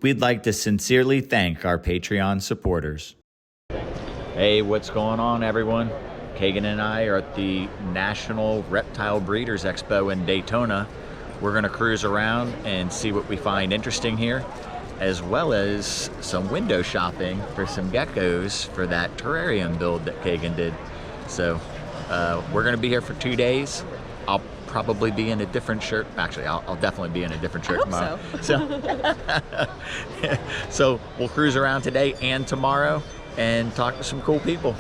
we'd like to sincerely thank our Patreon supporters. Hey, what's going on, everyone? Kagan and I are at the National Reptile Breeders Expo in Daytona. We're going to cruise around and see what we find interesting here, as well as some window shopping for some geckos for that terrarium build that Kagan did. So we're going to be here for 2 days. I'll probably be in a different shirt. Actually, I'll definitely be in a different shirt tomorrow. So we'll cruise around today and tomorrow and talk to some cool people.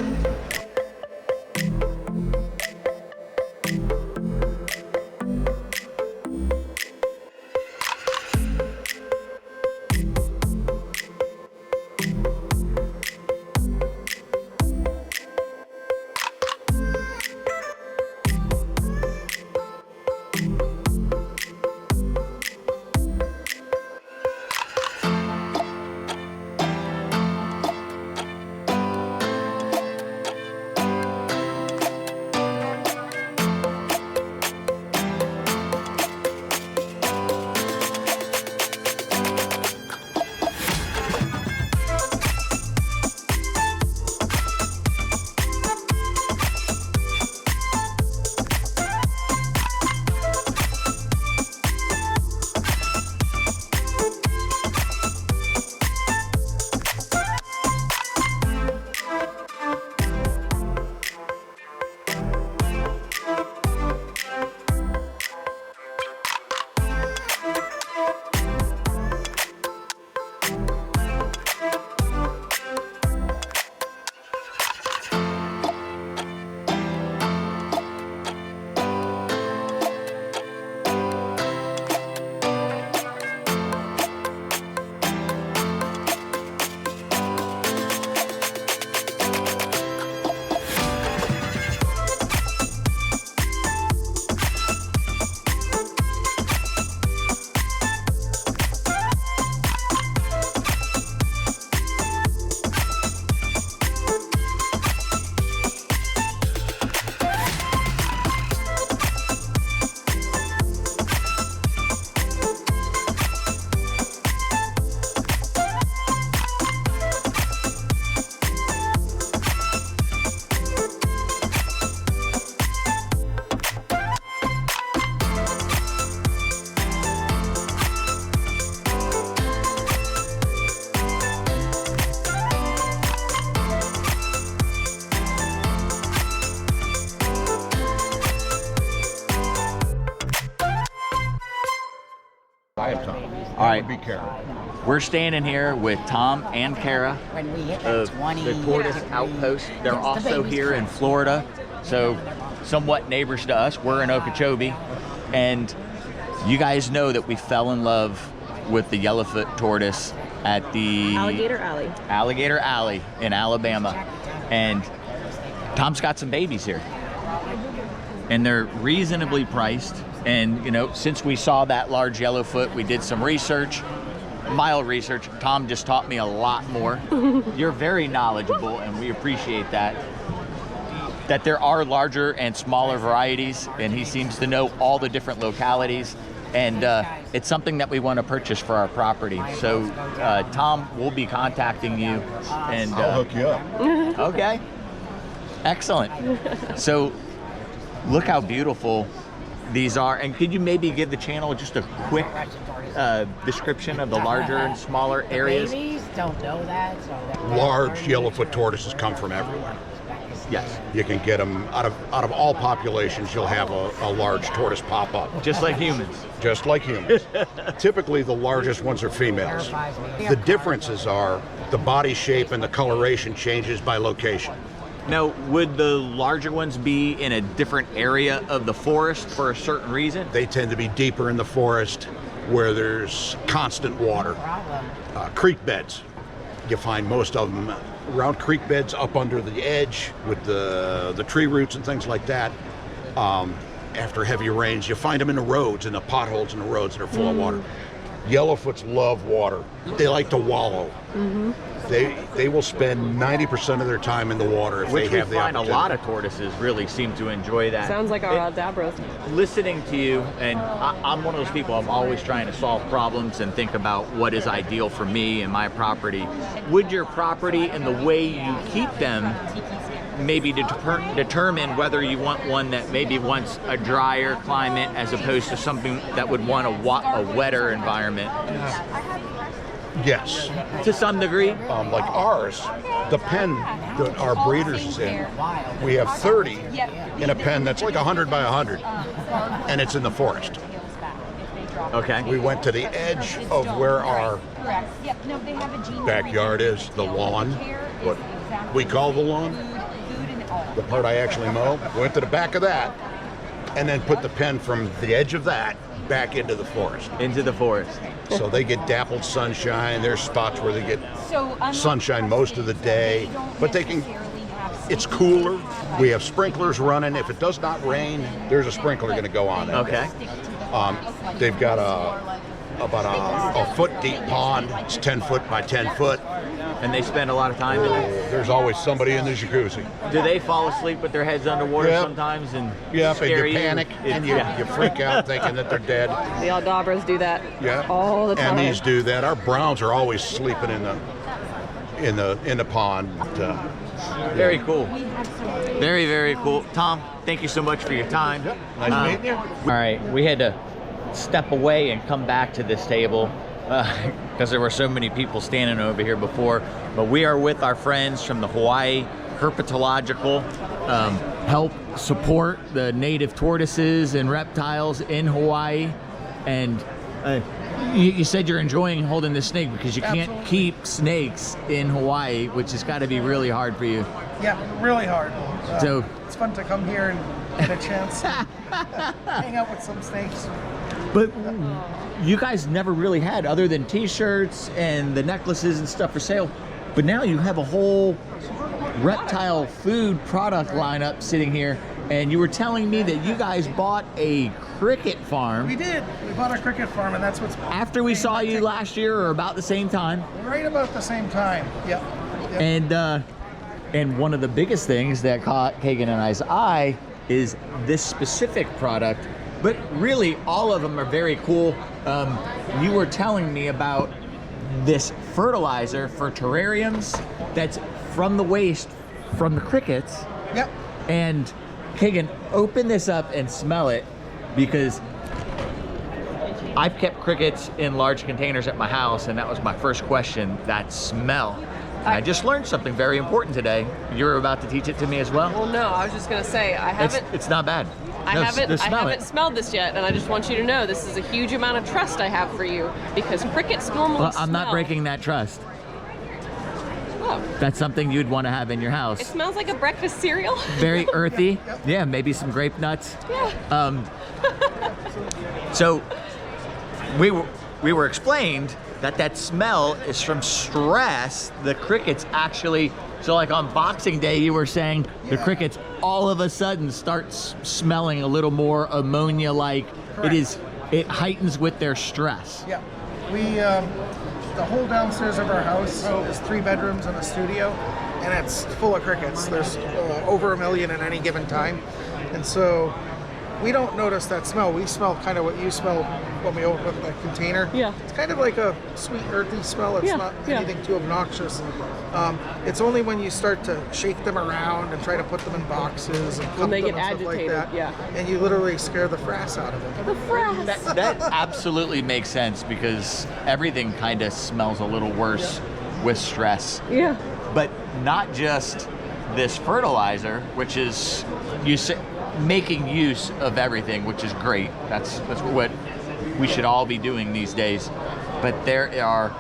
All right, be careful. We're standing here with Tom and Kara of the Tortoise Outpost. They're also here in Florida, so somewhat neighbors to us. We're in Okeechobee, and you guys know that we fell in love with the Yellowfoot tortoise at the Alligator Alley in Alabama, and Tom's got some babies here, and they're reasonably priced. And, you know, since we saw that large Yellowfoot, we did some research, mild research. Tom just taught me a lot more. You're very knowledgeable, and we appreciate that. That there are larger and smaller varieties, and he seems to know all the different localities. And it's something that we want to purchase for our property. So, Tom, we'll be contacting you. And I'll hook you up. Okay. Excellent. So, look how beautiful these are, and could you maybe give the channel just a quick description of the larger and smaller areas? Babies don't know that. So Large Yellowfoot tortoises come from everywhere. Yes. You can get them out of all populations. You'll have a large tortoise pop up. Just like humans. Just like humans. Typically, the largest ones are females. The differences are the body shape and the coloration changes by location. Now, would the larger ones be in a different area of the forest for a certain reason? They tend to be deeper in the forest where there's constant water. Creek beds. You find most of them around creek beds up under the edge with the tree roots and things like that. After heavy rains, you find them in the roads, in the potholes in the roads that are full of water. Yellowfoots love water. They like to wallow. They will spend 90% of their time in the water if Which they have we the find a opportunity. lot of tortoises really seem to enjoy that. Sounds like our Dabros. Listening to you, and I'm one of those people, I'm always trying to solve problems and think about what is ideal for me and my property. Would your property and the way you keep them maybe determine whether you want one that maybe wants a drier climate as opposed to something that would want a wetter environment? Yes. To some degree. Like ours, the pen that our breeders is in, we have 30 in a pen that's like 100 by 100, and it's in the forest. Okay. We went to the edge of where our backyard is, the lawn, what we call the lawn, the part I actually mow. We went to the back of that, and then put the pen from the edge of that back into the forest. Into the forest. So they get dappled sunshine. There's spots where they get sunshine most of the day, but they can, it's cooler. We have sprinklers running. If it does not rain, there's a sprinkler going to go on it. Okay. They've got about a foot deep pond. It's 10 foot by 10 foot. And they spend a lot of time in it? There's always somebody in the jacuzzi. Do they fall asleep with their heads underwater Yep. sometimes and Yep, and scare you panic and you freak out thinking that they're dead. The Aldabras do that all the time. And these do that. Our browns are always sleeping in the pond. Very cool. Very, very cool. Tom, thank you so much for your time. Yep. Nice meeting you. All right, we had to step away and come back to this table because there were so many people standing over here before. But we are with our friends from the Hawaii Herpetological help support the native tortoises and reptiles in Hawaii. And you said you're enjoying holding this snake because you can't keep snakes in Hawaii, which has got to be really hard for you. Yeah, really hard. So it's fun to come here and get a chance to hang out with some snakes. But you guys never really had, other than t-shirts and the necklaces and stuff for sale, but now you have a whole reptile food product lineup sitting here, and you were telling me that you guys bought a cricket farm. We did. We bought a cricket farm, and that's what's... After we saw you last year, or about the same time. Right about the same time, yep. And one of the biggest things that caught Kagan and I's eye is this specific product. But really, all of them are very cool. You were telling me about this fertilizer for terrariums that's from the waste from the crickets. Yep. And Kagan, open this up and smell it, because I've kept crickets in large containers at my house, and that was my first question, that smell. And I just learned something very important today. You're about to teach it to me as well? Well, no, I was just going to say, I haven't... It's not bad. I haven't smelled this yet, and I just want you to know this is a huge amount of trust I have for you, because crickets normally I'm not breaking that trust. Oh. That's something you'd want to have in your It house. smells like a breakfast cereal. Very earthy. Yeah, maybe some grape nuts. Yeah. So we were explained that smell is from stress. The crickets actually, so like on Boxing Day, you were saying the crickets all of a sudden start smelling a little more ammonia-like. It heightens with their stress. Yeah. We, the whole downstairs of our house is 3 bedrooms and a studio, and it's full of crickets. There's over 1 million at any given time. And so we don't notice that smell. We smell kind of what you smell when we open up the container. Yeah. It's kind of like a sweet, earthy smell. It's not anything too obnoxious. It's only when you start to shake them around and try to put them in boxes and When they them get and stuff like agitated, that, and you literally scare the frass out of them. The frass. That absolutely makes sense, because everything kind of smells a little worse with stress. Yeah. But not just this fertilizer, which is making use of everything, which is great. That's what we should all be doing these days. But there are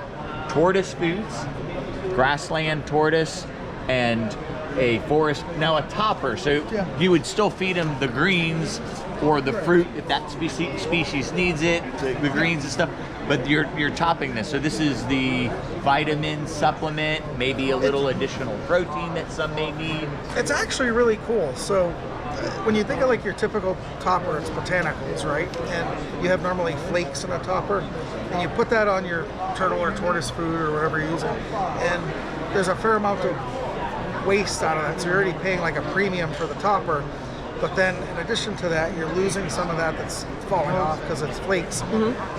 tortoise foods, grassland tortoise, and a forest, now a topper. So you would still feed them the greens or the fruit if that species needs it, the greens and stuff. But you're topping this. So this is the vitamin supplement, maybe a little additional protein that some may need. It's actually really cool. So when you think of like your typical topper, it's botanicals, right? And you have normally flakes in a topper, and you put that on your turtle or tortoise food or whatever you're using, and there's a fair amount of waste out of that. So you're already paying like a premium for the topper, but then in addition to that, you're losing some of that that's falling off because it's flakes.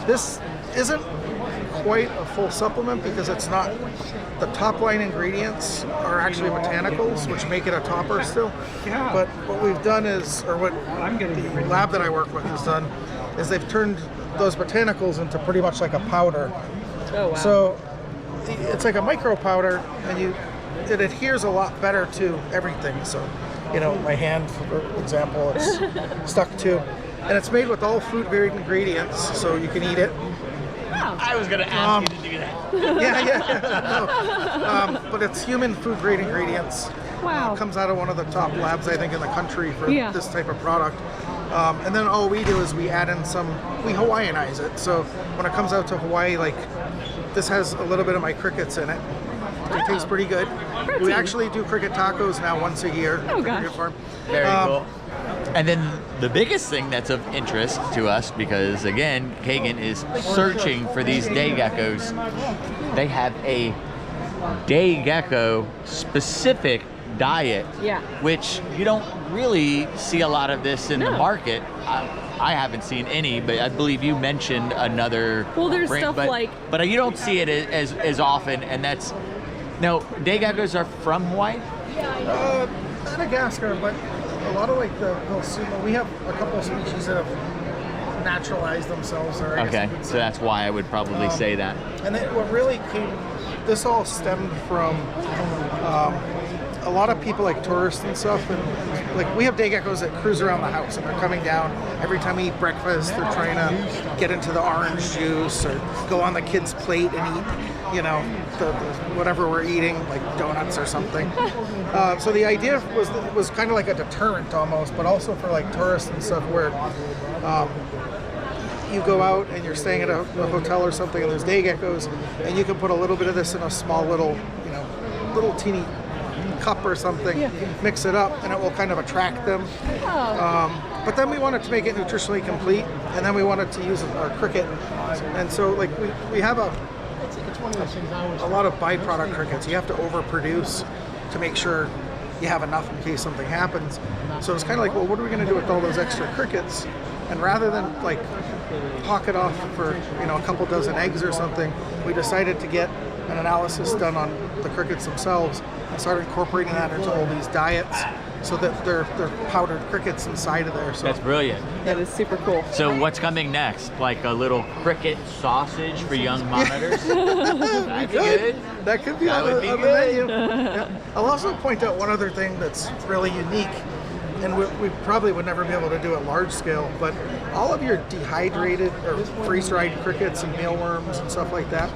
This isn't quite a full supplement because it's not, the top line ingredients are actually botanicals, which make it a topper still. But what we've done is, or what the lab that I work with has done, is they've turned those botanicals into pretty much like a powder. Oh, wow. So it's like a micro powder, and it adheres a lot better to everything. So, you know, my hand, for example, it's stuck to, and it's made with all food grade ingredients, so you can eat it. I was going to ask you to do that. No. But it's human food grade ingredients. Wow. It comes out of one of the top labs, I think, in the country for Yeah. this type of product. And then all we do is we add in we Hawaiianize it. So when it comes out to Hawaii, like, this has a little bit of my crickets in it. It tastes pretty good. We actually do cricket tacos now once a year. Oh, gosh. Cricket farm. Very cool. And then the biggest thing that's of interest to us, because again, Kagan is searching for these day geckos. They have a day gecko specific diet, which you don't really see a lot of this in the market. I haven't seen any, but I believe you mentioned another. Well, there's brand, stuff like. But you don't see it as often, and that's. Now, day geckos are from Hawaii? Madagascar, but a lot of like the Vilsuma, we have a couple of species that have naturalized themselves there. Okay, so that's why I would probably say that. And then what really this all stemmed from a lot of people like tourists and stuff, and like we have day geckos that cruise around the house, and they're coming down every time we eat breakfast. They're trying to get into the orange juice or go on the kids' plate and eat, you know, the whatever we're eating, like donuts or something. So the idea was kind of like a deterrent almost, but also for like tourists and stuff, where you go out and you're staying at a hotel or something, and there's day geckos, and you can put a little bit of this in a small little, you know, little teeny cup or something, mix it up, and it will kind of attract them. But then we wanted to make it nutritionally complete, and then we wanted to use our cricket. And so like we have a lot of byproduct crickets. You have to overproduce to make sure you have enough in case something happens. So it's kind of like, well, what are we going to do with all those extra crickets? And rather than like hawk it off for, you know, a couple dozen eggs or something, we decided to get an analysis done on the crickets themselves and start incorporating that into all these diets, so that they're powdered crickets inside of there. So That's brilliant. That is super cool. So what's coming next? Like a little cricket sausage for young monitors? That's good. That could be That on would be the good. menu. Yeah. I'll also point out one other thing that's really unique, and we probably would never be able to do it large scale, but all of your dehydrated or freeze-dried crickets and mealworms and stuff like that,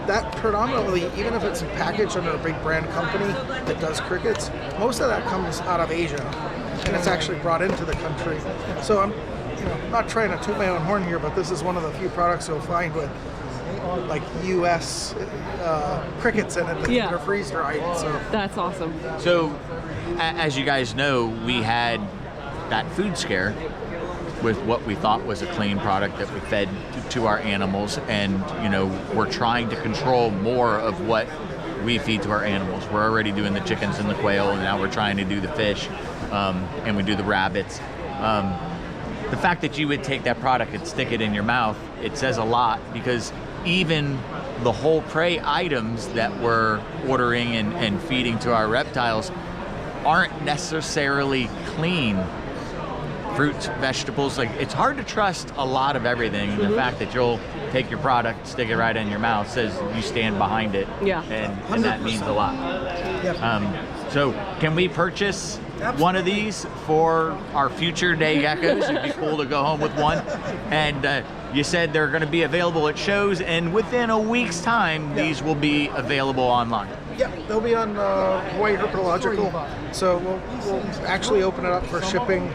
that predominantly, even if it's packaged under a big brand company that does crickets, most of that comes out of Asia, and it's actually brought into the country. So I'm, you know, not trying to toot my own horn here, but this is one of the few products you'll find with like U.S. Crickets in it that are freeze dried. So that's awesome. So, as you guys know, we had that food scare with what we thought was a clean product that we fed to our animals, and you know, we're trying to control more of what we feed to our animals. We're already doing the chickens and the quail, and now we're trying to do the fish, and we do the rabbits. The fact that you would take that product and stick it in your mouth, it says a lot, because even the whole prey items that we're ordering and feeding to our reptiles aren't necessarily clean. Fruits, vegetables, like it's hard to trust a lot of everything. And the fact that you'll take your product, stick it right in your mouth, says you stand behind it. Yeah. And that means a lot. So can we purchase one of these for our future day geckos? It'd be cool to go home with one. And you said they're going to be available at shows, and within a week's time, these will be available online. yeah, they'll be on Hawaii Herpetological. So we'll actually open it up for shipping.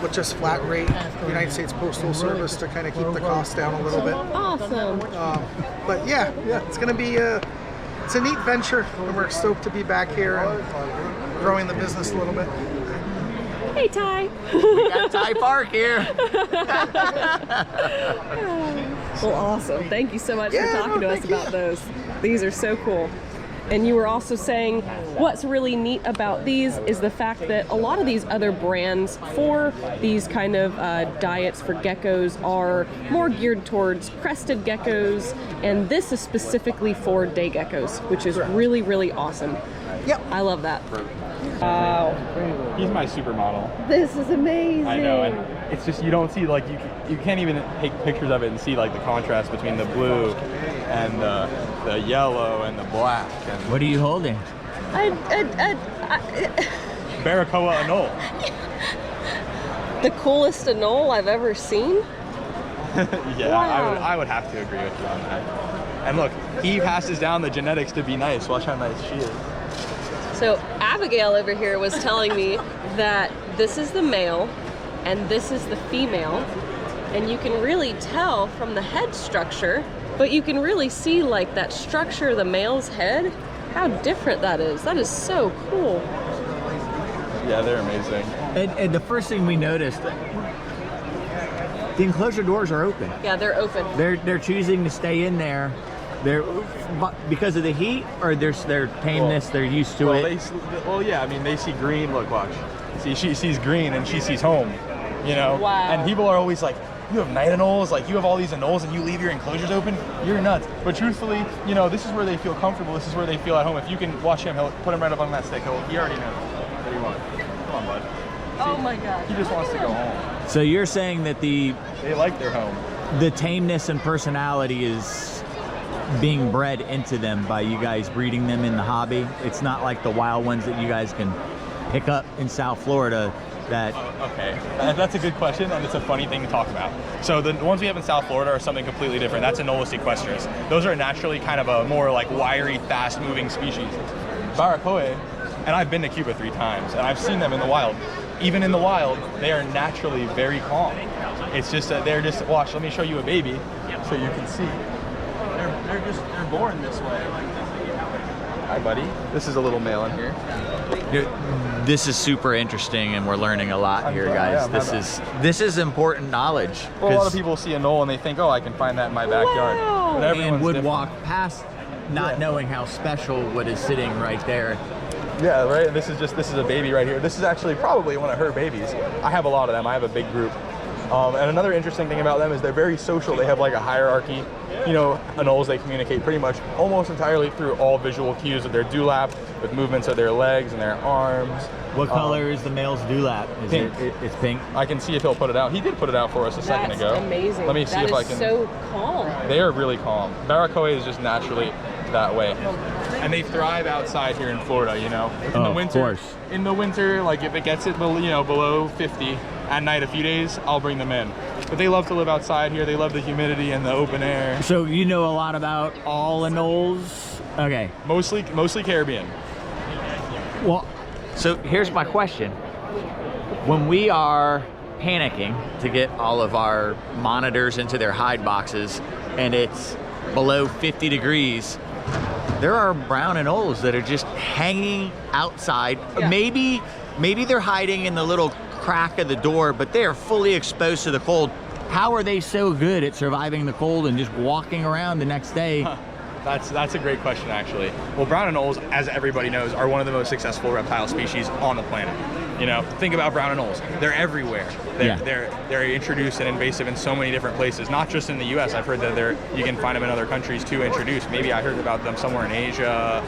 With just flat rate, United States Postal Service, to kind of keep the cost down a little bit. Awesome. But yeah, it's going to be it's a neat venture, and we're stoked to be back here and growing the business a little bit. Hey, Ty. We got Ty Park here. Well, awesome. Thank you so much for talking to us about those. These are so cool. And you were also saying what's really neat about these is the fact that a lot of these other brands for these kind of diets for geckos are more geared towards crested geckos, and this is specifically for day geckos, which is really, really awesome. Yep. I love that. Wow. He's my supermodel. This is amazing. I know, and it's just, you don't see, like, you can't even take pictures of it and see, like, the contrast between the blue and the yellow and the black. And What are you holding? Barracoa anole. The coolest anole I've ever seen. Yeah, Wow. I would have to agree with you on that. And look, he passes down the genetics to be nice. Watch how nice she is. So Abigail over here was telling me that this is the male and this is the female, and you can really tell from the head structure, but you can really see like that structure of the male's head, how different that is. That is so cool. Yeah, they're amazing. And the first thing we noticed, the enclosure doors are open. Yeah, they're open. They're choosing to stay in there. They're because of the heat, or their tameness. They're used to it. Well, yeah. I mean, they see green. Look, watch. See, she sees green and she sees home. You know. Wow. And people are always like, "You have night anoles. Like, you have all these anoles, and you leave your enclosures open. You're nuts." But truthfully, you know, this is where they feel comfortable. This is where they feel at home. If you can watch him, he'll put him right up on that stick. He already knows what he wants. Come on, bud. Oh my God. He just wants to go home. So you're saying that They like their home. the tameness and personality is being bred into them by you guys breeding them in the hobby. It's not like the wild ones that you guys can pick up in South Florida. That Okay, that's a good question, and it's a funny thing to talk about. So the ones we have in South Florida are something completely different. That's Anoles equestris. Those are naturally kind of a more like wiry, fast-moving species. Barracoa, and I've been to Cuba 3 times, and I've seen them in the wild. Even in the wild, they are naturally very calm. It's just that they're just, watch, let me show you a baby so you can see. They're born this way. Hi, buddy. This is a little male in here. this is super interesting, and we're learning a lot here, guys. This is important knowledge. Well, a lot of people see a knoll and they think, oh, I can find that in my backyard. Wow. But everyone's and would different. walk past not knowing how special what is sitting right there. Yeah, right. This is a baby right here. This is actually probably one of her babies. I have a lot of them. I have a big group. And another interesting thing about them is they're very social. They have like a hierarchy. You know, anoles, they communicate pretty much almost entirely through all visual cues of their dewlap, with movements of their legs and their arms. What color is the male's dewlap? Is Pink. It's pink. I can see if he'll put it out. He did put it out for us a second ago. That's amazing. Let me see if I can. That is so calm. They are really calm. Barracoa is just naturally that way. And they thrive outside here in Florida, you know. In the winter, of course. In the winter, like if it gets it below 50 at night a few days, I'll bring them in. But they love to live outside here. They love the humidity and the open air. So you know a lot about all anoles? Okay. Mostly Caribbean. Well, so here's my question. When we are panicking to get all of our monitors into their hide boxes and it's below 50 degrees, there are brown anoles that are just hanging outside. Yeah. Maybe they're hiding in the little crack of the door, but they are fully exposed to the cold. How are they so good at surviving the cold and just walking around the next day? That's a great question, actually. Well, brown anoles, as everybody knows, are one of the most successful reptile species on the planet. You know, think about brown anoles. They're everywhere. They're introduced and invasive in so many different places, not just in the U.S. I've heard that you can find them in other countries too introduced. Maybe I heard about them somewhere in Asia.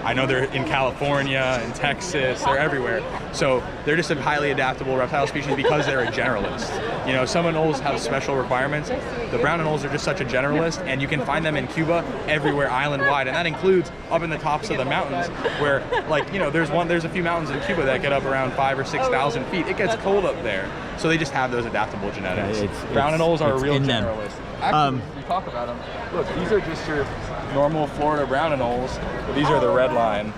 I know they're in California, in Texas. They're everywhere. So they're just a highly adaptable reptile species because they're a generalist. You know, some anoles have special requirements. The brown anoles are just such a generalist, and you can find them in Cuba everywhere, island-wide, and that includes up in the tops of the mountains, where, like, you know, there's a few mountains in Cuba that get up around 5,000 or 6,000 feet. It gets cold up there, so they just have those adaptable genetics. Brown anoles are a real generalist. Actually, we talk about them. Look, these are just your normal Florida brown anoles, but these are the red line.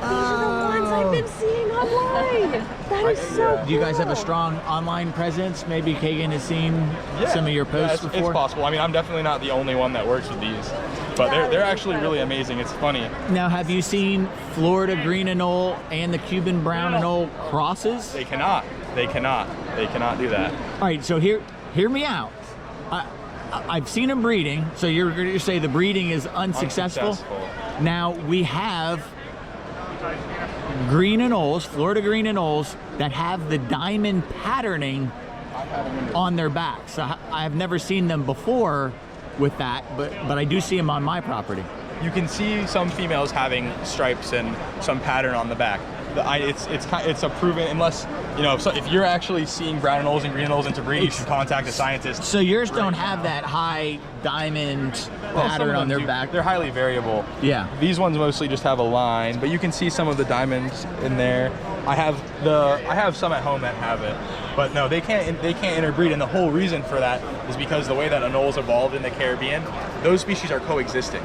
are the ones I've been seeing online. That is so cool. Do you guys have a strong online presence? Maybe Kagan has seen some of your posts it's before? possible. I mean, I'm definitely not the only one that works with these, but they're actually really amazing. It's funny. Now, have you seen Florida green anole and the Cuban brown anole crosses? They cannot do that. All right, so hear me out. I've seen them breeding, so you're going to say the breeding is unsuccessful. Now, we have green anoles, Florida green anoles, that have the diamond patterning on their backs. So I've never seen them before with that, but I do see them on my property. You can see some females having stripes and some pattern on the back. It's a proven, unless, you know, if you're actually seeing brown anoles and green anoles into breed, you should contact a scientist. So yours don't have that high diamond pattern on their back? They're highly variable. Yeah. These ones mostly just have a line, but you can see some of the diamonds in there. I have some at home that have it, but no, they can't interbreed, and the whole reason for that is because the way that anoles evolved in the Caribbean, those species are coexisting.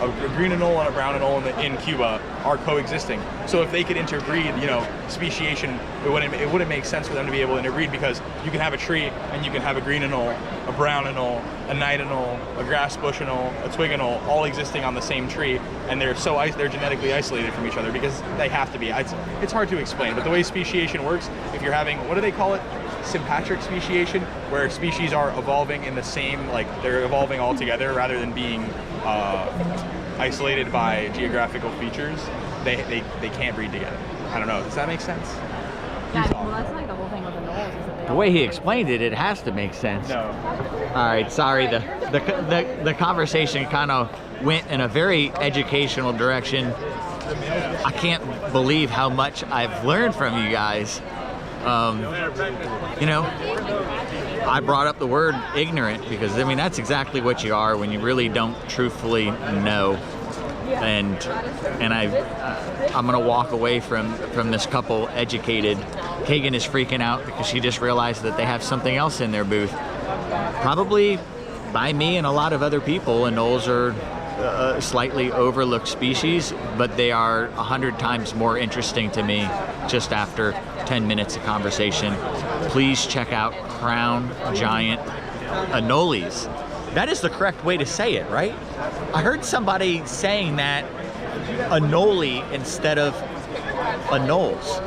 A green anole and a brown anole in Cuba are coexisting. So if they could interbreed, you know, speciation, it wouldn't make sense for them to be able to interbreed, because you can have a tree and you can have a green anole, a brown anole, a night anole, a grass bush anole, a twig anole, all existing on the same tree, and they're genetically isolated from each other because they have to be. It's hard to explain, but the way speciation works, if you're having, what do they call it? Sympatric speciation, where species are evolving in the same, like they're evolving all together rather than being isolated by geographical features. They can't breed together. I don't know. Does that make sense? Yeah, well, that's like the whole thing with the anoles, is that they The way he explained it, it has to make sense. No. All right, sorry. The conversation kind of went in a very educational direction. I can't believe how much I've learned from you guys. You know, I brought up the word ignorant because, I mean, that's exactly what you are when you really don't truthfully know. And I'm gonna walk away from this couple educated. Kagan is freaking out because she just realized that they have something else in their booth. Probably by me and a lot of other people, anoles are a slightly overlooked species, but they are 100 times more interesting to me just after 10 minutes of conversation. Please check out Crown Giant Anoles. That is the correct way to say it, right? I heard somebody saying that anole instead of anoles.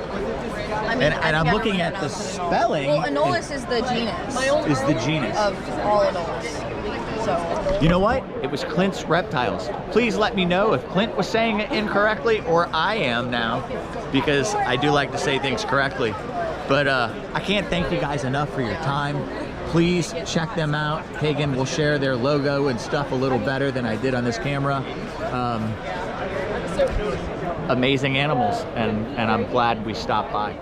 I mean, And I'm looking at the spelling. Well, anoles is the genus. Is the genus. Of all anoles. So. You know what? It was Clint's Reptiles. Please let me know if Clint was saying it incorrectly or I am now, because I do like to say things correctly. But I can't thank you guys enough for your time. Please check them out. Kagan will share their logo and stuff a little better than I did on this camera. Amazing animals, and I'm glad we stopped by.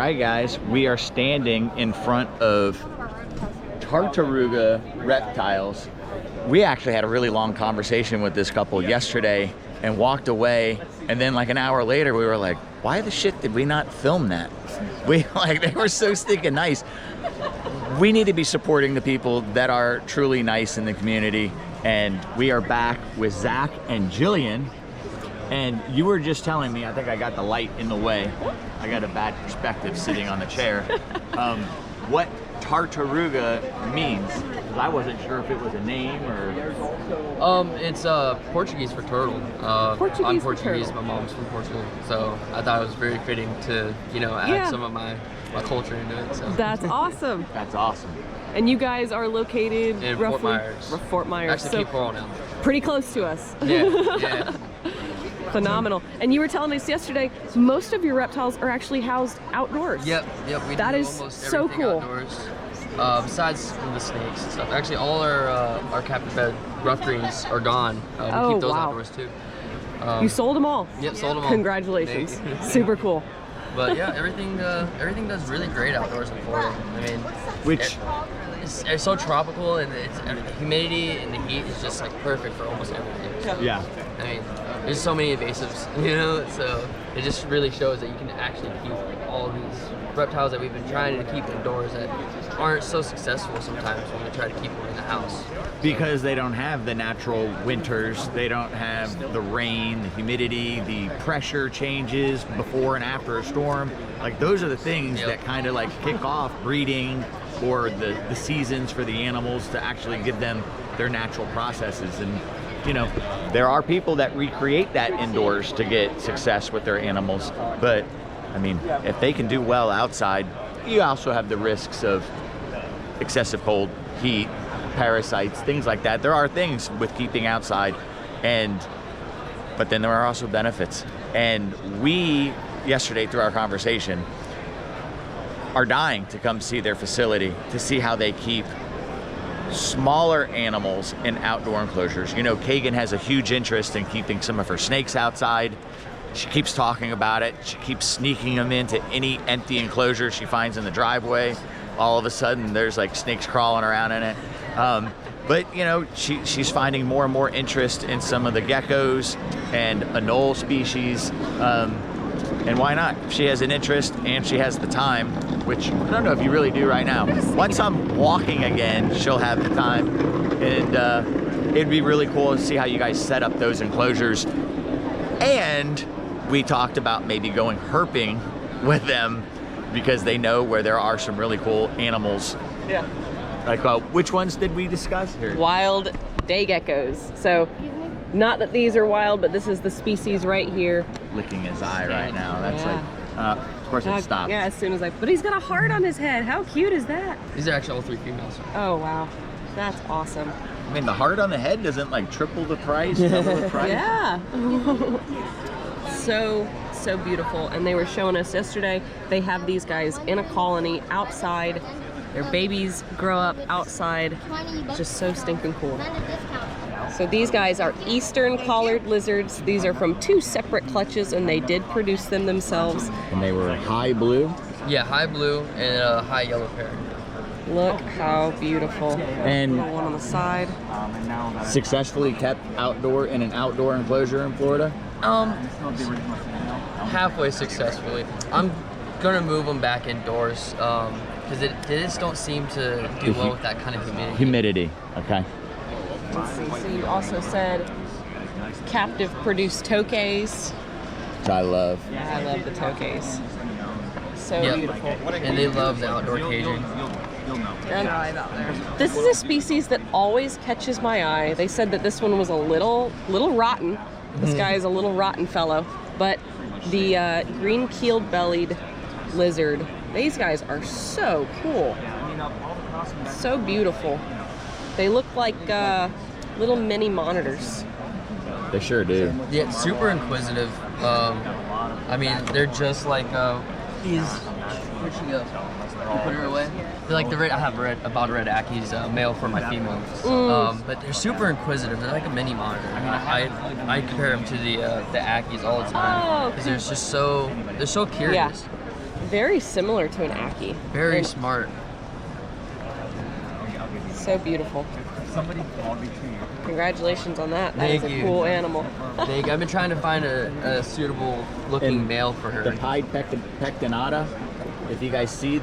right, guys, we are standing in front of Tartaruga Reptiles. We actually had a really long conversation with this couple yesterday and walked away, and then like an hour later we were like, why the shit did we not film that? They were so stinking nice. We need to be supporting the people that are truly nice in the community, and we are back with Zach and Jillian. And you were just telling me, I think I got the light in the way, I got a bad perspective sitting on the chair, what Tartaruga means. 'Cause I wasn't sure if it was a name or... It's Portuguese for turtle. Portuguese I'm for Portuguese, turtle. my mom's from Portugal, so I thought it was very fitting to, add some of my culture into it. So. That's awesome. That's awesome. And you guys are located In roughly Fort Myers. Fort Myers. Actually, So Cape Coral now. pretty close to us. Yeah. Phenomenal. And you were telling us yesterday, most of your reptiles are actually housed outdoors. Yep. We That do is almost so everything cool. outdoors. Besides the snakes and stuff. Actually, all our captive bed rough greens are gone. We Oh, keep those wow. outdoors too. You sold them all. Yep, sold them all. Congratulations. Thank you. Super cool. But yeah, everything does really great outdoors in Florida. I mean, it's so tropical, and the humidity and the heat is just like perfect for almost everything. So, Yeah. I mean, there's so many invasives, so it just really shows that you can actually keep all these reptiles that we've been trying to keep indoors that aren't so successful sometimes when we try to keep them in the house. Because they don't have the natural winters, they don't have the rain, the humidity, the pressure changes before and after a storm. Like those are the things that kind of like kick off breeding or the seasons for the animals to actually give them their natural processes. And there are people that recreate that indoors to get success with their animals. But I mean, if they can do well outside, you also have the risks of excessive cold, heat, parasites, things like that. There are things with keeping outside, but then there are also benefits. And we, yesterday through our conversation, are dying to come see their facility to see how they keep smaller animals in outdoor enclosures. Kagan has a huge interest in keeping some of her snakes outside. She keeps talking about it. She keeps sneaking them into any empty enclosure she finds in the driveway. All of a sudden, there's like snakes crawling around in it. But she's finding more and more interest in some of the geckos and anole species. And why not? If she has an interest and she has the time, which I don't know if you really do right now. Once I'm walking again, she'll have the time. And it'd be really cool to see how you guys set up those enclosures. And we talked about maybe going herping with them because they know where there are some really cool animals. Yeah. Like, which ones did we discuss here? Wild day geckos. So, not that these are wild, but this is the species right here. Licking his eye right now. That's of course it stopped. Yeah, as soon as but he's got a heart on his head. How cute is that? These are actually all 3 females. Oh, wow. That's awesome. I mean, the heart on the head doesn't like triple the price, double the price. Yeah. So beautiful. And they were showing us yesterday, they have these guys in a colony outside. Their babies grow up outside. Just so stinking cool. So these guys are eastern collared lizards. These are from 2 separate clutches, and they did produce them themselves. And they were high blue. Yeah, high blue and a high yellow pair. Look how beautiful. And one on the side. Successfully kept outdoor in an outdoor enclosure in Florida? Halfway successfully. I'm gonna move them back indoors because they just don't seem to do well with that kind of humidity. Humidity, okay. Let's see. So you also said captive produced tokays. Which I love. I love the tokays. So Yep. beautiful. And they love the outdoor caging. And this is a species that always catches my eye. They said that this one was a little rotten. This guy is a little rotten fellow. But the green-keeled bellied lizard, these guys are so cool. So beautiful. They look like little mini monitors. They sure do. Yeah, super inquisitive. I mean, they're just like these. Where'd she go? You put her away? They're like the red. I have about red Ackies, male for my female. But they're super inquisitive. They're like a mini monitor. I mean, I compare them to the Ackies all the time because they're just they're so curious. Yeah. very similar to an Ackie. Very smart. So beautiful. Congratulations on that. That Thank is a you. cool animal. I've been trying to find a suitable looking male for her. The pied pectinata, if you guys see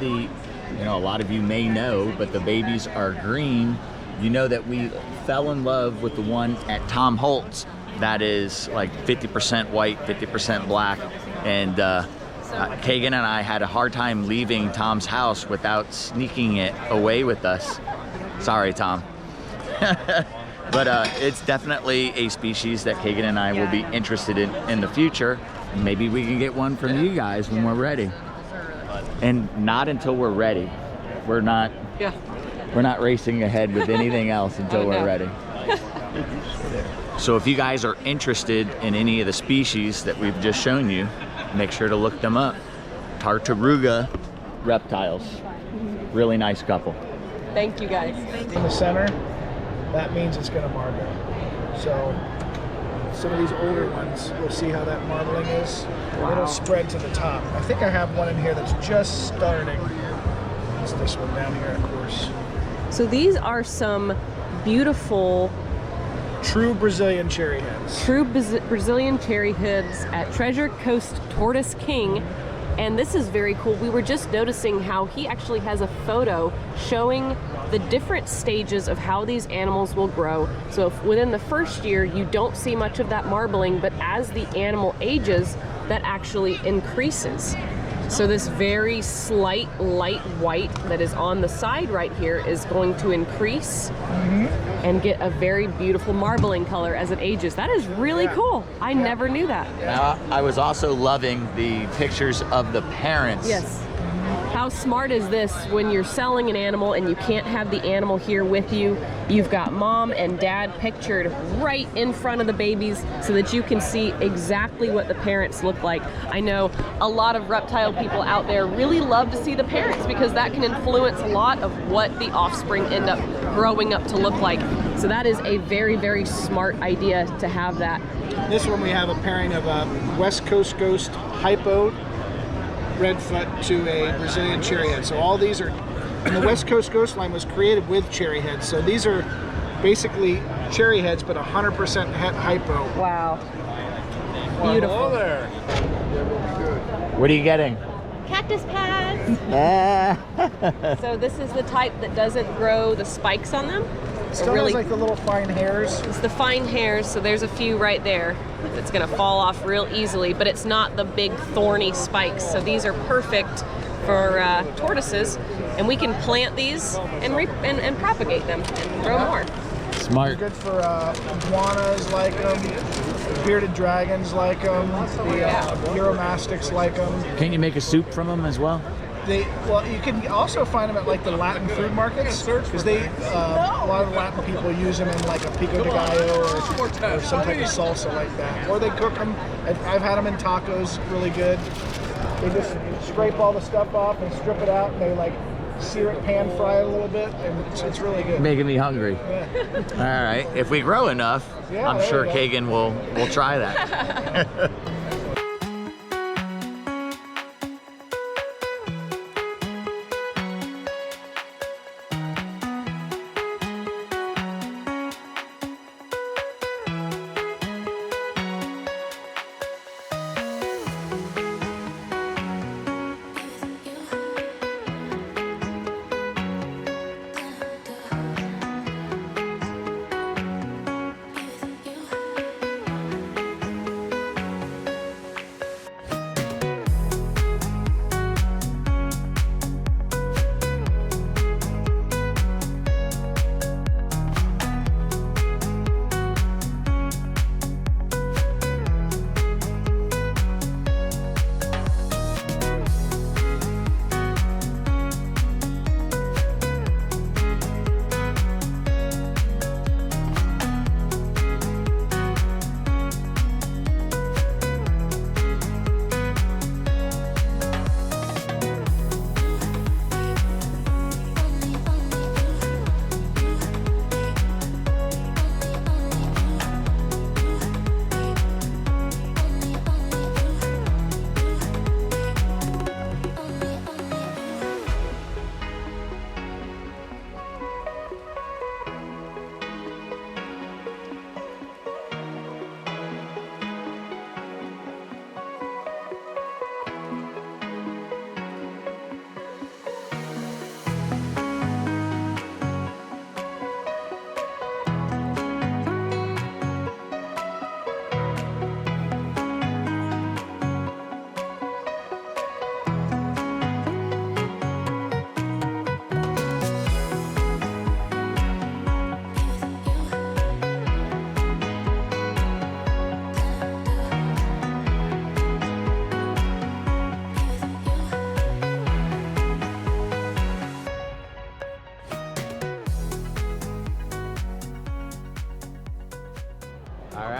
a lot of you may know, but the babies are green. You know that we fell in love with the one at Tom Holt's that is like 50% white, 50% black. And Kagan and I had a hard time leaving Tom's house without sneaking it away with us. Sorry, Tom. But it's definitely a species that Kagan and I will be interested in the future. Maybe we can get one from you guys when we're ready. And not until we're ready. We're not racing ahead with anything else until we're ready. So if you guys are interested in any of the species that we've just shown you, make sure to look them up. Tartaruga reptiles. Really nice couple. Thank you guys. In the center, that means it's going to marble. So some of these older ones, we'll see how that marbling is. It'll spread to the top. I think I have one in here that's just starting. It's this one down here, of course. So these are some beautiful True Brazilian cherry heads. Brazilian cherry heads at Treasure Coast Tortoise King. And this is very cool. We were just noticing how he actually has a photo showing the different stages of how these animals will grow. So if within the first year, you don't see much of that marbling, but as the animal ages, that actually increases. So this very slight light white that is on the side right here is going to increase and get a very beautiful marbling color as it ages. That is really cool. I never knew that. Now, I was also loving the pictures of the parents. Yes. How smart is this when you're selling an animal and you can't have the animal here with you? You've got mom and dad pictured right in front of the babies so that you can see exactly what the parents look like. I know a lot of reptile people out there really love to see the parents because that can influence a lot of what the offspring end up growing up to look like. So that is a very, very smart idea to have that. This one we have a pairing of a West Coast Ghost Hypo Redfoot to a Brazilian cherry head. So all these are, and the West Coast Ghost line was created with cherry heads. So these are basically cherry heads, but 100% hypo. Wow. Beautiful. Hello there. What are you getting? Cactus pads. So this is the type that doesn't grow the spikes on them. Still has like the little fine hairs. It's the fine hairs, so there's a few right there that's gonna fall off real easily, but it's not the big thorny spikes. So these are perfect for tortoises, and we can plant these and propagate them and grow more. Smart. Good for iguanas like them, bearded dragons like them, the Euromastics like them. Can't you make a soup from them as well? Well, you can also find them at like the Latin food markets because they a lot of the Latin people use them in like a pico de gallo or some type of salsa like that, or they cook them. I've had them in tacos, really good. They just scrape all the stuff off and strip it out, and they like sear it, pan fry it a little bit, and it's really good. Making me hungry. Yeah. All right, if we grow enough, Yeah, I'm there sure you go. Kagan will try that.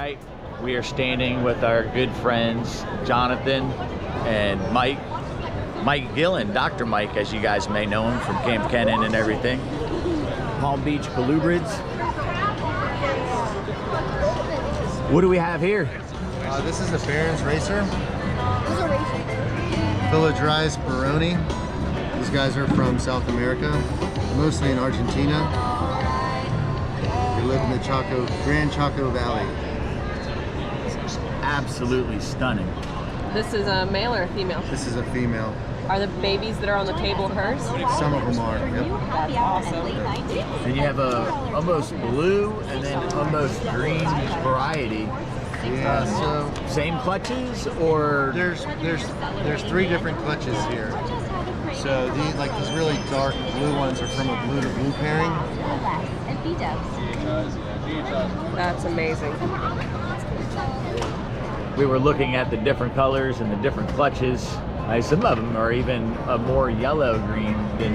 right, we are standing with our good friends Jonathan and Mike. Mike Gillen, Dr. Mike, as you guys may know him from Camp Kennan and everything. Palm Beach Colubrids. What do we have here? This is a Barron's Racer. Village Rise Baroni. These guys are from South America, mostly in Argentina. They live in the Grand Chaco Valley. Absolutely stunning. This is a male or a female? This is a female. Are the babies that are on the table hers? Some of them are, yep. That's awesome. And you have a almost blue and then almost green variety. Yeah, so Same clutches or? there's 3 different clutches here. So these really dark blue ones are from a blue to blue pairing. That's amazing. We were looking at the different colors and the different clutches. Some of them are even a more yellow green than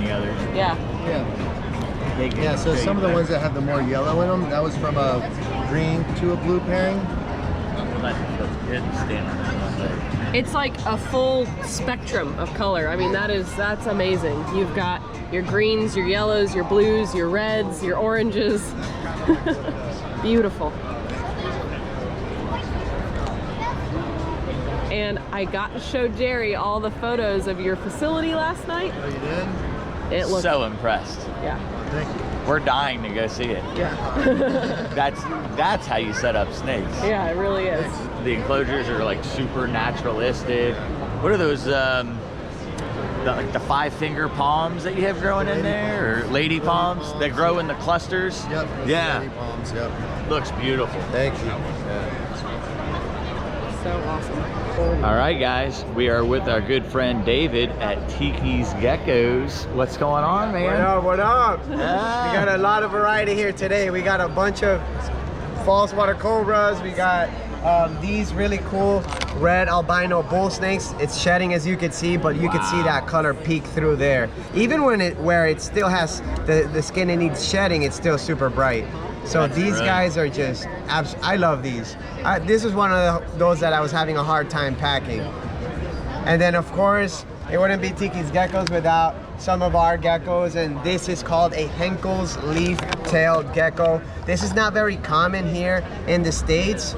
the others. Yeah. Yeah, so some of the ones that have the more yellow in them, that was from a green to a blue pairing. It's like a full spectrum of color. I mean, that's amazing. You've got your greens, your yellows, your blues, your reds, your oranges. Beautiful. And I got to show Jerry all the photos of your facility last night. Oh, you did? It looked So impressed. Yeah. Thank you. We're dying to go see it. Yeah. That's how you set up snakes. Yeah, it really is. The enclosures are like super naturalistic. What are those? Like the 5-finger palms that you have growing in there, or lady palms that grow in the clusters. Yep. Yeah. Lady palms, yep. Looks beautiful. Thank you. So awesome. All right, guys, we are with our good friend David at Tiki's Geckos. What's going on, man? What up? Ah. We got a lot of variety here today. We got a bunch of false water cobras. We got these really cool red albino bull snakes. It's shedding, as you can see, but you can see that color peek through there. Even where it still has the skin it needs shedding, it's still super bright. So That's these right. guys are just, I love these. This is one of those that I was having a hard time packing. And then of course, it wouldn't be Tiki's Geckos without some of our geckos, and this is called a Henkel's leaf-tailed gecko. This is not very common here in the States.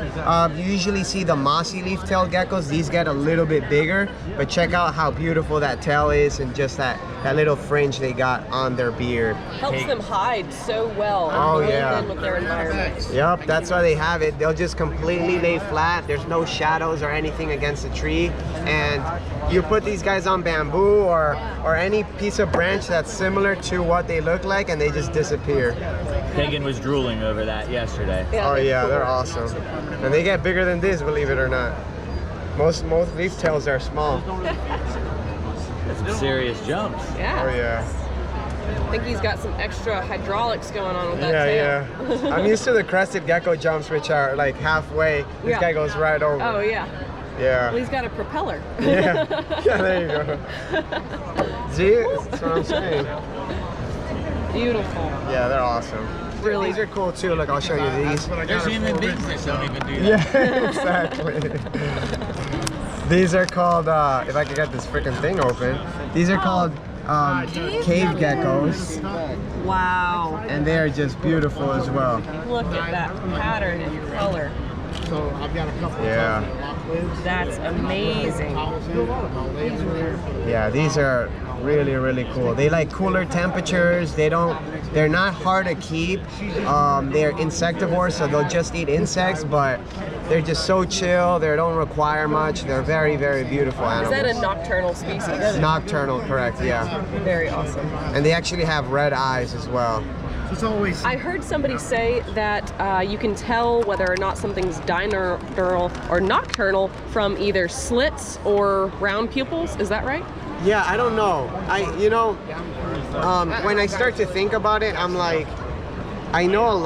You usually see the mossy leaf-tailed geckos. These get a little bit bigger, but check out how beautiful that tail is and just that little fringe they got on their beard. Helps them hide so well and Oh, blend yeah. in with their environment. Yep, that's why they have it. They'll just completely lay flat. There's no shadows or anything against the tree. And you put these guys on bamboo or any piece of branch that's similar to what they look like, and they just disappear. Pagan was drooling over that yesterday. Oh yeah, they're awesome. And they get bigger than this, believe it or not. Most leaf tails are small. That's some serious jumps. Yeah. Oh yeah. I think he's got some extra hydraulics going on with that tail. Yeah. I'm used to the crested gecko jumps, which are like halfway. This Yeah. guy goes right over. Oh yeah. Yeah. Well, he's got a propeller. Yeah. Yeah, there you go. See? That's what I'm saying. Beautiful. Yeah, they're awesome. Really. These are cool too. Look, I'll show you these. There's human beings that don't even do that. Yeah, exactly. These are called, if I could get this freaking thing open, these are called cave geckos. Wow. And they are just beautiful as well. Look at that pattern and color. So I've got a couple. Yeah. That's amazing. Yeah, these are really, really cool. They like cooler temperatures. They're not hard to keep. They're insectivores, so they'll just eat insects, but they're just so chill. They don't require much. They're very, very beautiful Is animals. that a nocturnal species? Nocturnal, correct, yeah. Very awesome. And they actually have red eyes as well. I heard somebody say that you can tell whether or not something's diurnal or nocturnal from either slits or round pupils. Is that right? Yeah, I don't know. When I start to think about it, I'm like, I know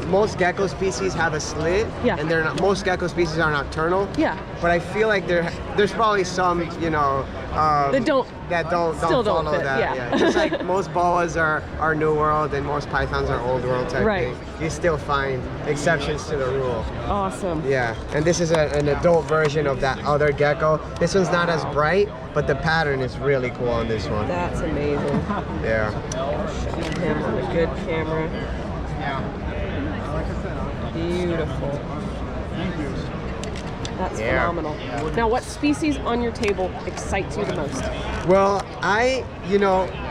most gecko species have a slit, and most gecko species are nocturnal. Yeah. But I feel like there's probably some, that don't still don't follow fit, that. yeah. Just like most boas are New World and most pythons are Old World type Right. thing. You still find exceptions to the rule. Awesome. Yeah, and this is an adult version of that other gecko. This one's not as bright, but the pattern is really cool on this one. That's amazing. Yeah. Shot him on a good camera. Beautiful. That's phenomenal. Now, what species on your table excites you the most? Well,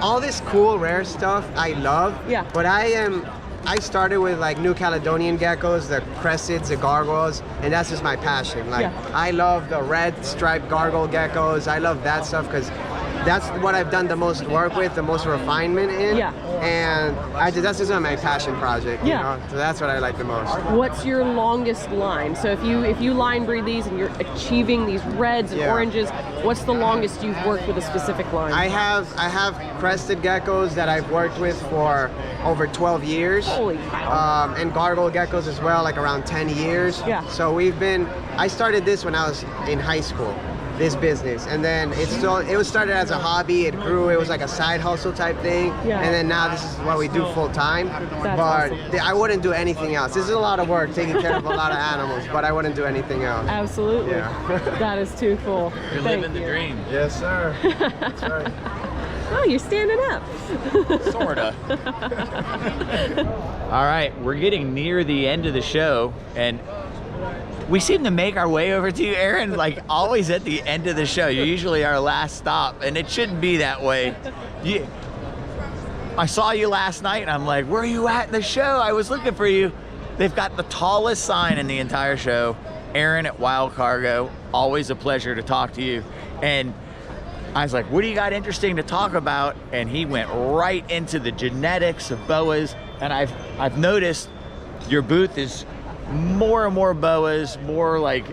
all this cool rare stuff I love. Yeah. But I started with like New Caledonian geckos, the cressids, the gargoyles, and that's just my passion. Like I love the red striped gargoyle geckos. I love that stuff because that's what I've done the most work with, the most refinement in. Yeah. And that's just my passion project. You know? So that's what I like the most. What's your longest line? So if you line breed these and you're achieving these reds and oranges, what's the longest you've worked with a specific line? I have crested geckos that I've worked with for over 12 years. Holy cow. And gargoyle geckos as well, like around 10 years. Yeah. So I started this when I was in high school, this business. And then it was started as a hobby, it grew, it was like a side hustle type thing. Yeah. And then now this is what we do full time. But awesome. I wouldn't do anything else. This is a lot of work, taking care of a lot of animals, but I wouldn't do anything else. Absolutely. Yeah. That is too cool. You're living the dream. Yes, sir. That's right. Oh, you're standing up. Sorta. All right, we're getting near the end of the show, and we seem to make our way over to you, Aaron, like always at the end of the show. You're usually our last stop, and it shouldn't be that way. I saw you last night, and I'm like, where are you at in the show? I was looking for you. They've got the tallest sign in the entire show. Aaron at Wild Cargo, always a pleasure to talk to you. And I was like, what do you got interesting to talk about? And he went right into the genetics of boas. And I've noticed your booth is more and more boas, more like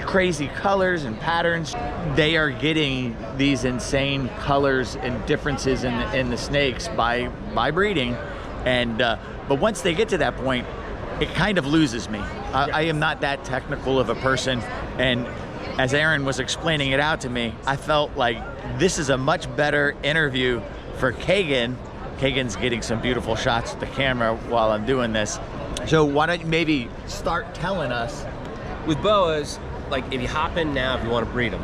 crazy colors and patterns. They are getting these insane colors and differences in the snakes by breeding. And but once they get to that point, it kind of loses me. I am not that technical of a person, and as Aaron was explaining it out to me, I felt like this is a much better interview for Kagan. Kagan's getting some beautiful shots with the camera while I'm doing this. So why don't you maybe start telling us? With boas, like if you hop in now, if you want to breed them,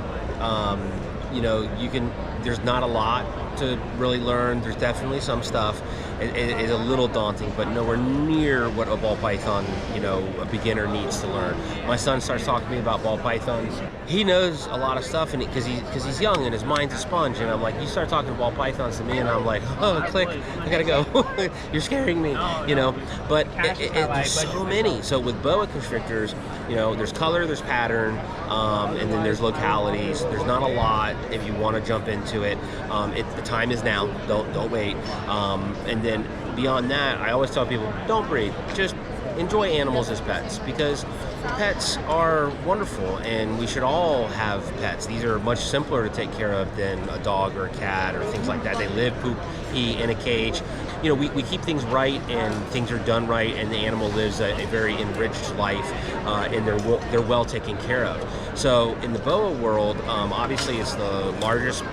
you can, there's not a lot to really learn. There's definitely some stuff. It is a little daunting, but nowhere near what a ball python, a beginner needs to learn. My son starts talking to me about ball pythons. He knows a lot of stuff, and because he's young and his mind's a sponge. And I'm like, you start talking ball pythons to me, and I'm like, oh, click, I gotta go. You're scaring me, But there's so many. So with boa constrictors, there's color, there's pattern, and then there's localities. There's not a lot if you want to jump into it. The time is now. Don't wait. And then beyond that, I always tell people, don't breed. Just enjoy animals as pets, because pets are wonderful and we should all have pets. These are much simpler to take care of than a dog or a cat or things like that. They live, poop, pee in a cage. We keep things right and things are done right, and the animal lives a very enriched life, and they're well taken care of. So in the boa world, obviously it's the largest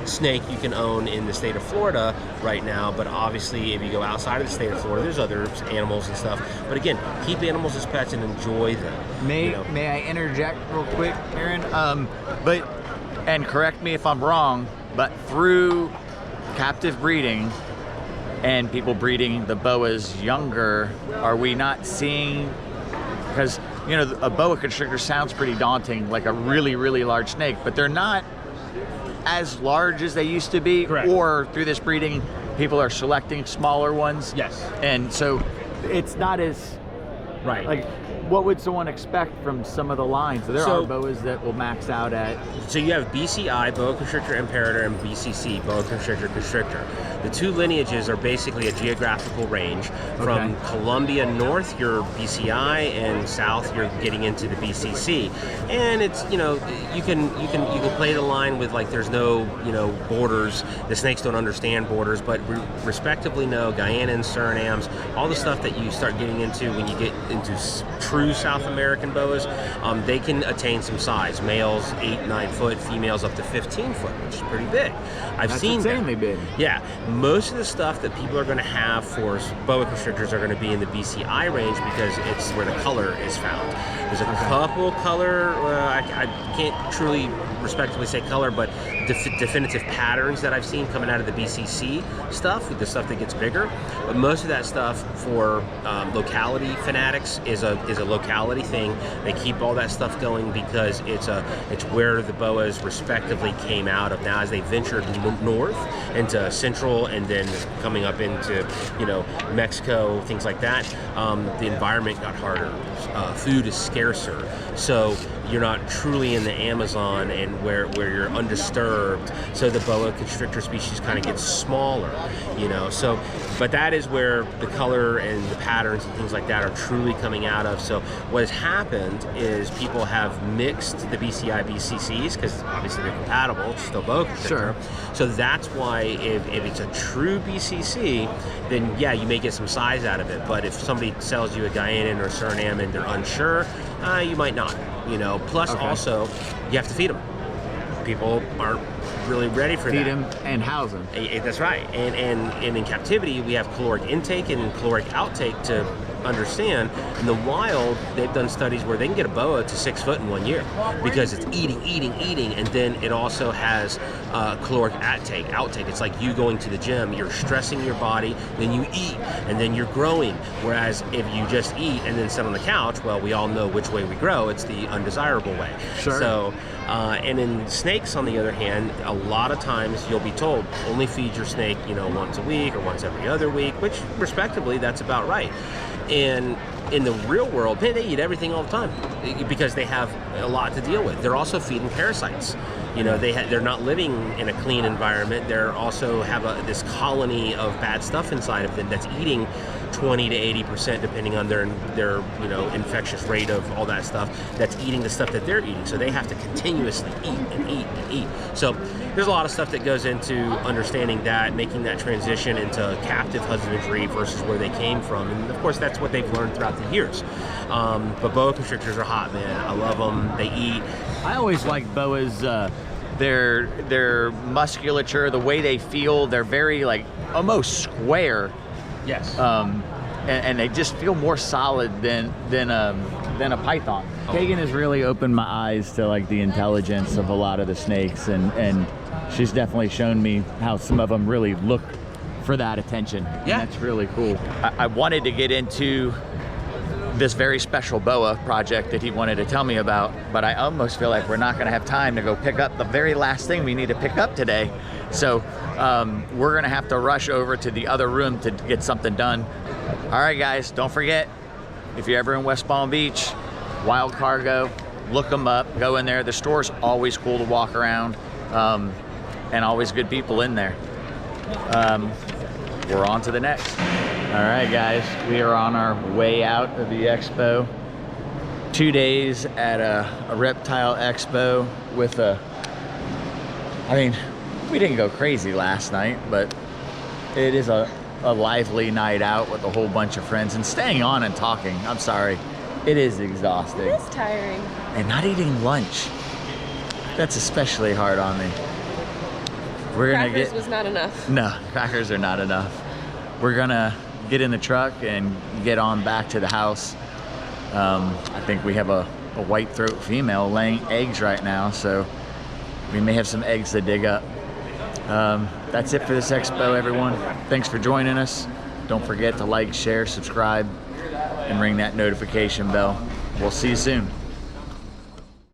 snake you can own in the state of Florida right now, but obviously if you go outside of the state of Florida, there's other animals and stuff. But again, keep animals as pets and enjoy them. May I interject real quick, Aaron? And correct me if I'm wrong, but through captive breeding and people breeding the boas younger, are we not seeing, because a boa constrictor sounds pretty daunting, like a really, really large snake, but they're not as large as they used to be. Correct. Or through this breeding, people are selecting smaller ones. Yes. And so it's not as, right. Like, what would someone expect from some of the lines? There are boas that will max out at. So you have BCI, boa constrictor imperator, and BCC, boa constrictor constrictor. The two lineages are basically a geographical range. From Colombia north, you're BCI, and south, you're getting into the BCC. And it's you can play the line with like there's no borders. The snakes don't understand borders, but respectively no Guyanans, Surinams, all the stuff that you start getting into when you get true South American boas, they can attain some size. Males 8-9 foot, females up to 15 foot, which is pretty big. I've seen insanely big. Yeah, most of the stuff that people are going to have for boa constrictors are going to be in the BCI range because it's where the color is found. There's a couple color, I can't truly respectively say color, but definitive patterns that I've seen coming out of the BCC stuff, the stuff that gets bigger. But most of that stuff for locality fanatics is a locality thing. They keep all that stuff going because it's where the boas respectively came out of. Now, as they ventured north into Central and then coming up into Mexico, things like that, the environment got harder. Food is scarcer, so you're not truly in the Amazon and where you're undisturbed, so the boa constrictor species kind of gets smaller, so but that is where the color and the patterns and things like that are truly coming out of. So what has happened is people have mixed the BCI BCCs because obviously they're compatible, it's still boa constrictor. Sure. So that's why if it's a true BCC, then yeah, you may get some size out of it, but if somebody sells you a Guyanan or Suriname and they're unsure, you might not. Plus also you have to feed them. People aren't really ready for that. Feed them and house them. That's right. And in captivity we have caloric intake and caloric outtake to understand. In the wild, they've done studies where they can get a boa to 6 foot in 1 year because it's eating, and then it also has caloric outtake. It's like you going to the gym, you're stressing your body, then you eat, and then you're growing. Whereas if you just eat and then sit on the couch, well, we all know which way we grow. It's the undesirable way. Sure. So, and in snakes, on the other hand, a lot of times you'll be told only feed your snake, once a week or once every other week, which respectively, that's about right. And in the real world, they eat everything all the time because they have a lot to deal with. They're also feeding parasites. They're not living in a clean environment. They're also have this colony of bad stuff inside of them that's eating 20 to 80%, depending on their infectious rate of all that stuff. That's eating the stuff that they're eating. So they have to continuously eat and eat and eat. So there's a lot of stuff that goes into understanding that, making that transition into captive husbandry versus where they came from. And of course, that's what they've learned throughout the years. But boa constrictors are hot, man. I love them. They eat. I always like boas. Their musculature, the way they feel, they're very almost square. Yes. And they just feel more solid than a python. Kagan has really opened my eyes to the intelligence of a lot of the snakes, and she's definitely shown me how some of them really look for that attention. Yeah. And that's really cool. I wanted to get into this very special boa project that he wanted to tell me about, but I almost feel like we're not going to have time to go pick up the very last thing we need to pick up today. So we're going to have to rush over to the other room to get something done. All right, guys, don't forget, if you're ever in West Palm Beach, Wild Cargo, look them up, go in there. The store's always cool to walk around, and always good people in there. We're on to the next. All right, guys, we are on our way out of the expo. 2 days at a reptile expo with we didn't go crazy last night, but it is a lively night out with a whole bunch of friends and staying on and talking. I'm sorry, it is exhausting. It is tiring. And not eating lunch. That's especially hard on me. Crackers was not enough. No, crackers are not enough. We're gonna get in the truck and get on back to the house. I think we have a white throat female laying eggs right now, so we may have some eggs to dig up. That's it for this expo, everyone. Thanks for joining us. Don't forget to like, share, subscribe, and ring that notification bell. We'll see you soon.